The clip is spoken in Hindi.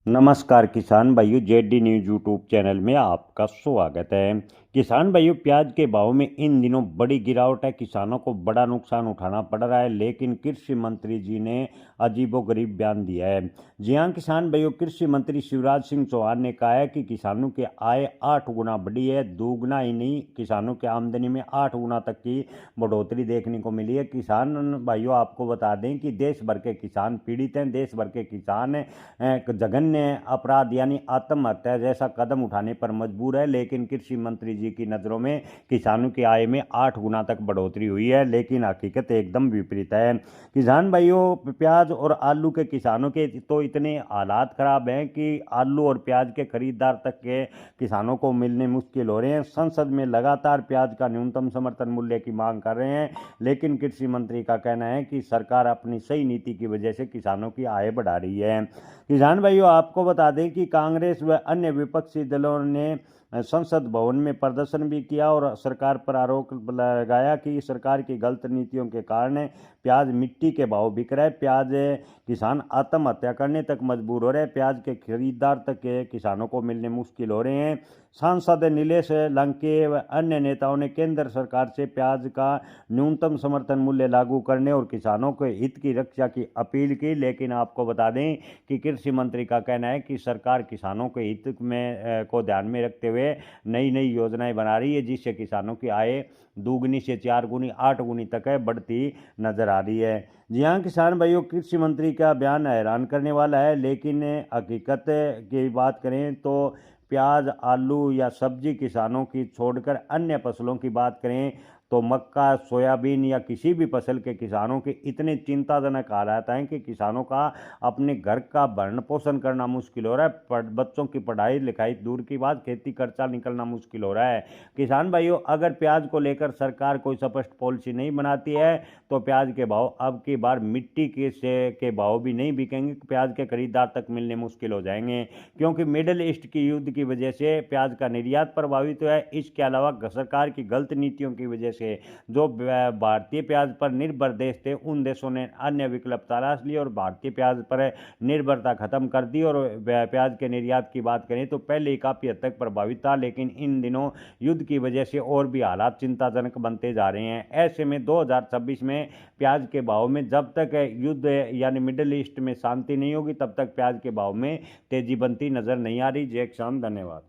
नमस्कार किसान भाइयों, जेडी न्यूज यूट्यूब चैनल में आपका स्वागत है। किसान भाइयों, प्याज के भाव में इन दिनों बड़ी गिरावट है। किसानों को बड़ा नुकसान उठाना पड़ रहा है, लेकिन कृषि मंत्री जी ने अजीबोगरीब बयान दिया है। जी हाँ किसान भाइयों, कृषि मंत्री शिवराज सिंह चौहान ने कहा है कि किसानों की आय 8 गुना बढ़ी है। दोगुना ही नहीं, किसानों की आमदनी में 8 गुना तक की बढ़ोतरी देखने को मिली है। किसान भाइयों, आपको बता दें कि देश भर के किसान पीड़ित हैं। देश भर के किसान जघन्य अपराध यानी आत्महत्या जैसा कदम उठाने पर मजबूर है, लेकिन कृषि मंत्री जी की नज़रों में किसानों की आय में 8 गुना तक बढ़ोतरी हुई है, लेकिन हकीकत एकदम विपरीत है। किसान भाइयों, प्याज और आलू के किसानों के तो इतने हालात खराब हैं कि आलू और प्याज के खरीदार तक के किसानों को मिलने मुश्किल हो रहे हैं। संसद में लगातार प्याज का न्यूनतम समर्थन मूल्य की मांग कर रहे हैं, लेकिन कृषि मंत्री का कहना है कि सरकार अपनी सही नीति की वजह से किसानों की आय बढ़ा रही है। किसान भाइयों, आपको बता दें कि कांग्रेस व अन्य विपक्षी दलों ने संसद भवन में प्रदर्शन भी किया और सरकार पर आरोप लगाया कि सरकार की गलत नीतियों के कारण प्याज मिट्टी के भाव बिक रहा है। प्याज किसान आत्महत्या करने तक मजबूर हो रहे हैं। प्याज के खरीदार तक के किसानों को मिलने मुश्किल हो रहे हैं। सांसद नीलेश लंके व अन्य नेताओं ने केंद्र सरकार से प्याज का न्यूनतम समर्थन मूल्य लागू करने और किसानों के हित की रक्षा की अपील की, लेकिन आपको बता दें कि कृषि मंत्री का कहना है कि सरकार किसानों के हित में को ध्यान में रखते हुए नई नई योजनाएं बना रही है, जिससे किसानों की आय दोगुनी से 4 गुनी 8 गुनी तक है बढ़ती नजर आ रही है। जी हाँ किसान भाइयों, कृषि मंत्री का बयान हैरान करने वाला है, लेकिन हकीकत की बात करें तो प्याज, आलू या सब्जी किसानों की छोड़कर अन्य फसलों की बात करें तो मक्का, सोयाबीन या किसी भी फसल के किसानों के इतने चिंताजनक हालात हैं कि किसानों का अपने घर का भरण पोषण करना मुश्किल हो रहा है। बच्चों की पढ़ाई लिखाई दूर की बात, खेती खर्चा निकलना मुश्किल हो रहा है। किसान भाइयों, अगर प्याज को लेकर सरकार कोई स्पष्ट पॉलिसी नहीं बनाती है तो प्याज के भाव अब की बार मिट्टी के भाव भी नहीं बिकेंगे। प्याज के खरीदार तक मिलने मुश्किल हो जाएंगे, क्योंकि मिडिल ईस्ट की युद्ध की वजह से प्याज का निर्यात प्रभावित हुआ है। इसके अलावा सरकार की गलत नीतियों की वजह से जो भारतीय प्याज पर निर्भर देश थे, उन देशों ने अन्य विकल्प तलाश लिए और भारतीय प्याज पर निर्भरता खत्म कर दी। और प्याज के निर्यात की बात करें तो पहले ही काफ़ी हद तक प्रभावित था, लेकिन इन दिनों युद्ध की वजह से और भी हालात चिंताजनक बनते जा रहे हैं। ऐसे में 2026 में प्याज के भाव में जब तक युद्ध यानी मिडिल ईस्ट में शांति नहीं होगी, तब तक प्याज के भाव में तेजी बनती नजर नहीं आ रही। जय किसान, धन्यवाद।